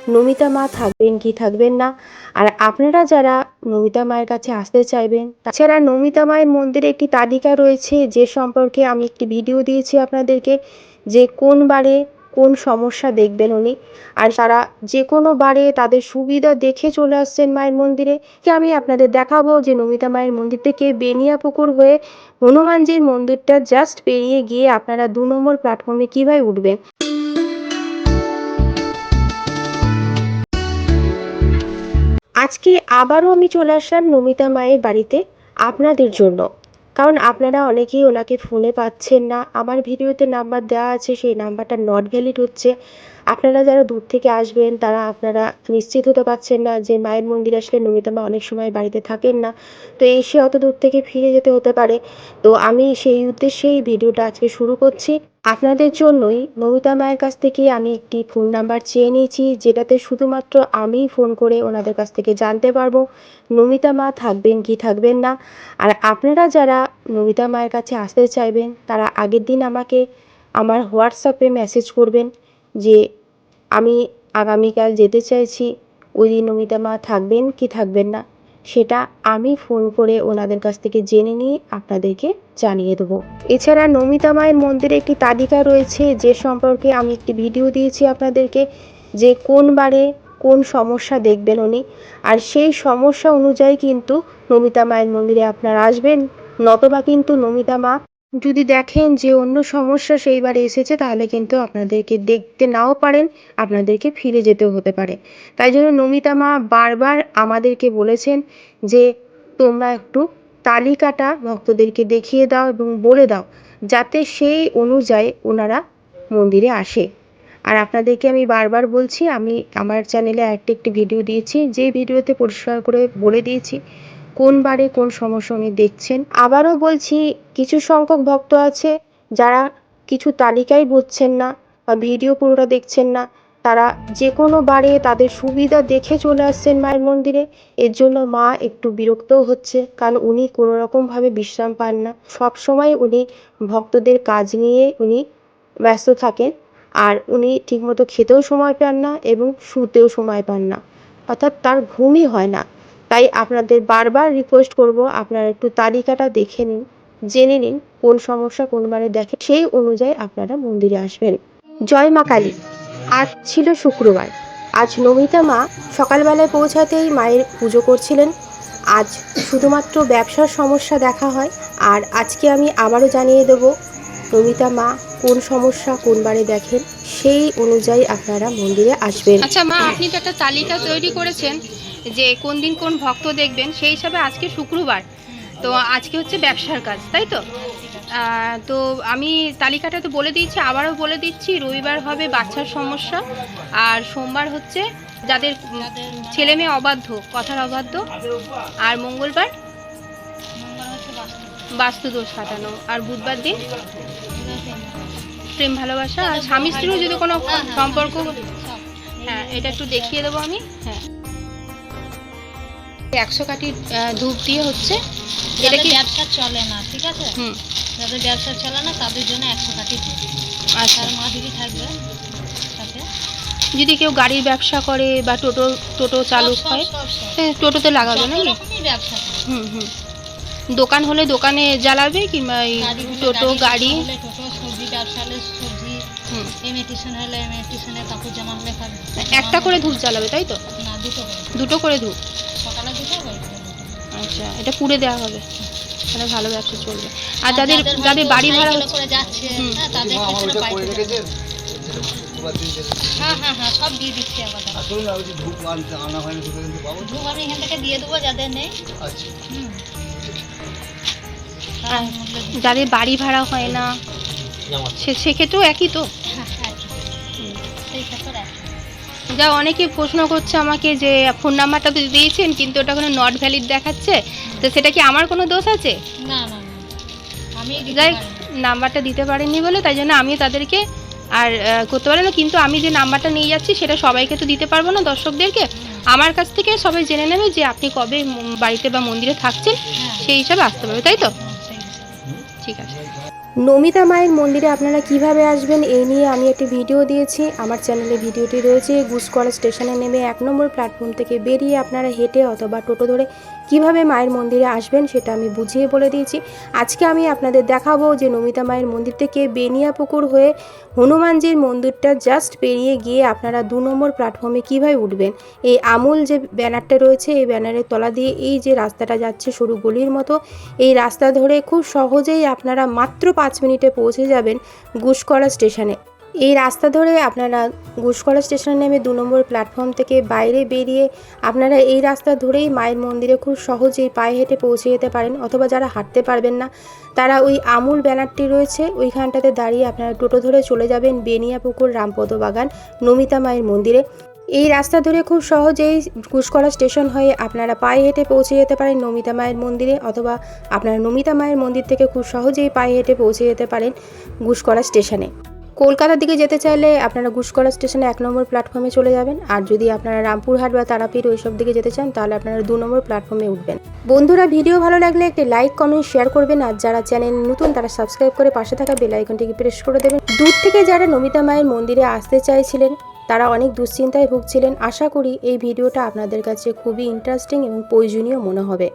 নমিতা মা থাকবেন কি থাকবেন না। আর আপনারা যারা নমিতা মায়ের কাছে আসতে চাইবেন, তাছাড়া নমিতা মায়ের মন্দিরে একটি তালিকা রয়েছে যে সম্পর্কে আমি একটি ভিডিও দিয়েছি আপনাদেরকে, যে কোন বারে কোন সমস্যা দেখবেন উনি। আর তারা যে কোনো বারে তাদের সুবিধা দেখে চলে আসছেন মায়ের মন্দিরে। আমি আপনাদের দেখাবো যে নমিতা মায়ের মন্দির থেকে বেনিয়াপুকুর হয়ে হনুমানজির মন্দিরটা জাস্ট পেরিয়ে গিয়ে আপনারা 2 নম্বর প্ল্যাটফর্মে কীভাবে উঠবেন। আজকে আবারও আমি চলে আসলাম নমিতা মায়ের বাড়িতে আপনাদের জন্য, কারণ আপনারা অনেকেই ওনাকে ফোনে পাচ্ছেন না। আমার ভিডিওতে নাম্বার দেওয়া আছে, সেই নাম্বারটা নট ভ্যালিড হচ্ছে। আপনারা যারা দূর থেকে আসবেন তারা আপনারা নিশ্চিত হতে পারছেন না যে মায়ের মন্দির আসলে নমিতা মা অনেক সময় বাড়িতে থাকেন না, তো এসে অত দূর থেকে ফিরে যেতে হতে পারে। তো আমি সেই উদ্দেশ্যেই ভিডিওটা আজকে শুরু করছি। আপনাদের জন্যই নমিতা মায়ের কাছ থেকে আমি একটি ফোন নাম্বার চেয়ে নিয়েছি, যেটাতে শুধুমাত্র আমিই ফোন করে ওনাদের কাছ থেকে জানতে পারবো নমিতা মা থাকবেন কি থাকবেন না। আর আপনারা যারা নমিতা মায়ের কাছে আসতে চাইবেন তারা আগের দিন আমাকে আমার হোয়াটসঅ্যাপে মেসেজ করবেন যে আমি আগামীকাল যেতে চাইছি, ওই দিন নমিতা মা থাকবেন কি থাকবেন না, সেটা আমি ফোন করে ওনাদের কাছ থেকে জেনে নিয়ে আপনাদেরকে জানিয়ে দেবো। এছাড়া নমিতা মায়ের মন্দিরে একটি তালিকা রয়েছে যে সম্পর্কে আমি একটি ভিডিও দিয়েছি আপনাদেরকে, যে কোন বারে কোন সমস্যা দেখবেন উনি। আর সেই সমস্যা অনুযায়ী কিন্তু নমিতা মায়ের মন্দিরে আপনারা আসবেন, নতবা কিন্তু নমিতা মা যদি দেখেন যে অন্য সমস্যা সেইবারে এসেছে তাহলে কিন্তু আপনাদেরকে দেখতে নাও পারেন, আপনাদেরকে ফিরে যেতেও হতে পারে। তাই জন্য নমিতা মা বারবার আমাদেরকে বলেছেন যে তোমরা একটু তালিকাটা ভক্তদেরকে দেখিয়ে দাও এবং বলে দাও, যাতে সেই অনুযায়ী ওনারা মন্দিরে আসে। আর আপনাদেরকে আমি বারবার বলছি, আমি আমার চ্যানেলে একটি ভিডিও দিয়েছি, যে ভিডিওতে পরিষ্কার করে বলে দিয়েছি কোন বারে কোন সমস্যা উনি দেখছেন। আবারও বলছি, কিছু সংখ্যক ভক্ত আছে যারা কিছু তালিকাই বুঝছেন না বা ভিডিও পুরোটা দেখছেন না, তারা যে কোনো বারে তাদের সুবিধা দেখে চলে আসছেন মায়ের মন্দিরে। এর জন্য মা একটু বিরক্তও হচ্ছে, কারণ উনি কোনো রকমভাবে বিশ্রাম পান না, সব সময় উনি ভক্তদের কাজ নিয়ে উনি ব্যস্ত থাকেন। আর উনি ঠিকমতো খেতেও সময় পান না এবং শুতেও সময় পান না, অর্থাৎ তার ঘুমই হয় না। তাই আপনাদের বারবার রিকোয়েস্ট করব, আপনারা একটু তালিকাটা দেখে নিন, জেনে নিন কোন সমস্যা কোন বারে দেখে, সেই অনুযায়ী আপনারা মন্দিরে আসবেন। জয় মা কালী। আজ ছিল শুক্রবার। আজ নমিতা মা সকালবেলায় পৌঁছাতেই মায়ের পুজো করছিলেন। আজ শুধুমাত্র ব্যবসার সমস্যা দেখা হয়। আর আজকে আমি আবারও জানিয়ে দেব নমিতা মা কোন সমস্যা কোন বারে দেখেন, সেই অনুযায়ী আপনারা মন্দিরে আসবেন। আচ্ছা মা, আপনি তো একটা তালিকা তৈরি করেছেন যে কোন দিন কোন ভক্ত দেখবেন, সেই হিসাবে আজকে শুক্রবার, তো আজকে হচ্ছে ব্যবসার কাজ, তাই তো? তো আমি তালিকাটা তো বলে দিয়েছি, আবারও বলে দিচ্ছি, রবিবার হবে বাচ্চার সমস্যা, আর সোমবার হচ্ছে যাদের ছেলে মেয়ে অবাধ্য, কথার অবাধ্য, আর মঙ্গলবার বাস্তুদোষ কাটানো, আর বুধবার দিন প্রেম ভালোবাসা, আর স্বামী স্ত্রীর যদি কোনো সম্পর্ক। হ্যাঁ, এটা একটু দেখিয়ে দেবো আমি। হ্যাঁ, 100 কাঠি ধূপ দিয়ে হচ্ছে, এটা কি ব্যবসা চলে না, ঠিক আছে? যাদের ব্যবসা চলে না তাদের জন্য 100 কাঠি ধূপ। আচ্ছা, আর মা দিদি থাকবে সাথে। যদি কেউ গাড়ির ব্যবসা করে বা টোটো চালক হয়, টোটোতে লাগাবে নাকি? ব্যবসা দোকান হলে দোকানে জ্বালাবে, কিংবা টোটো গাড়ি, টোটো, সবজি ব্যবসা হলে সবজি, এমএটিশন হলে এমএটিশনে, কাপড় জামা হলে একটা করে ধূপ জ্বালাবে, তাই তো? না, দুটো করে ধূপ। সকালে দুটো। আচ্ছা, এটা পুড়ে দেওয়া হবে, তাহলে ভালো ব্যবসা চলবে। আর যাদের বাড়ি ভাড়া করে যাচ্ছে তাদের কিছুটা পাইতে। হ্যাঁ, সব দিয়ে দিচ্ছি আমাদের। ধূপ আমি এখান থেকে দিয়ে দেবো যাদের নেই। আচ্ছা। যাদের বাড়ি ভাড়া হয় না সেক্ষেত্রেও একই তো? যা অনেকে প্রশ্ন করছে আমাকে যে ফোন নাম্বারটা তো দিয়েছেন কিন্তু ওটা কোনো নট ভ্যালিড দেখাচ্ছে, তো সেটা কি আমার কোনো দোষ আছে? না, আমি যাই নাম্বারটা দিতে পারেননি বলে তাই জন্য আমি তাদেরকে আর করতে পারি না। কিন্তু আমি যে নাম্বারটা নিয়ে যাচ্ছি সেটা সবাইকে তো দিতে পারবো না, দর্শকদেরকে। আমার কাছ থেকে সবাই জেনে নেবে যে আপনি কবে বাড়িতে বা মন্দিরে থাকছেন, সেই হিসাবে আসতে পারবে, তাই তো? ঠিক আছে। নমিতা মায়ের মন্দিরে আপনারা কিভাবে আসবেন এই নিয়ে আমি একটি ভিডিও দিয়েছি। আমার চ্যানেলে ভিডিওটি রয়েছে। গুসকরা স্টেশনে নেমে 1 নম্বর প্ল্যাটফর্ম থেকে বেরিয়ে আপনারা হেঁটে অথবা টোটো ধরে কিভাবে মায়ের মন্দিরে আসবেন সেটা আমি বুঝিয়ে বলে দিয়েছি। আজকে আমি আপনাদের দেখাবো যে নমিতা মায়ের মন্দির থেকে বেনিয়াপুকুর হয়ে হনুমানজির মন্দিরটা জাস্ট পেরিয়ে গিয়ে আপনারা 2 নম্বর প্ল্যাটফর্মে কীভাবে উঠবেন। এই আমুল যে ব্যানারটা রয়েছে এই ব্যানারের তলা দিয়ে এই যে রাস্তাটা যাচ্ছে সরু গলির মতো, এই রাস্তা ধরে খুব সহজেই আপনারা মাত্র 5 মিনিটে পৌঁছে যাবেন গুসকরা স্টেশনে। এই রাস্তা ধরে আপনারা গুসকরা স্টেশনে নেমে 2 নম্বর প্ল্যাটফর্ম থেকে বাইরে বেরিয়ে আপনারা এই রাস্তা ধরেই মায়ের মন্দিরে খুব সহজেই পায়ে হেঁটে পৌঁছে যেতে পারেন। অথবা যারা হাঁটতে পারবেন না তারা ওই আমুল ব্যানারটি রয়েছে ওইখানটাতে দাঁড়িয়ে আপনারা টোটো ধরে চলে যাবেন বেনিয়াপুকুর রামপদ বাগান নমিতা মায়ের মন্দিরে। এই রাস্তা ধরে খুব সহজেই গুসকরা স্টেশন হয়ে আপনারা পায়ে হেঁটে পৌঁছে যেতে পারেন নমিতা মায়ের মন্দিরে, অথবা আপনারা নমিতা মায়ের মন্দির থেকে খুব সহজেই পায়ে হেঁটে পৌঁছে যেতে পারেন গুসকরা স্টেশনে। কলকাতার দিকে যেতে চাইলে আপনারা গুসকরা স্টেশনে 1 নম্বর প্ল্যাটফর্মে চলে যাবেন। আর যদি আপনারা রামপুরহাট বা তারাপীঠ ওইসব দিকে যেতে চান তাহলে আপনারা 2 নম্বর প্ল্যাটফর্মে উঠবেন। বন্ধুরা, ভিডিও ভালো লাগলে একটি লাইক কমেন্ট শেয়ার করবেন। আর যারা চ্যানেল নতুন তারা সাবস্ক্রাইব করে পাশে থাকা বেল আইকনটিকে প্রেস করে দেবেন। দূর থেকে যারা নমিতা মায়ের মন্দিরে আসতে চাইছিলেন তারা অনেক দুশ্চিন্তায় ভুগছিলেন। আশা করি এই ভিডিওটা আপনাদের কাছে খুবই ইন্টারেস্টিং এবং প্রয়োজনীয় মনে হবে।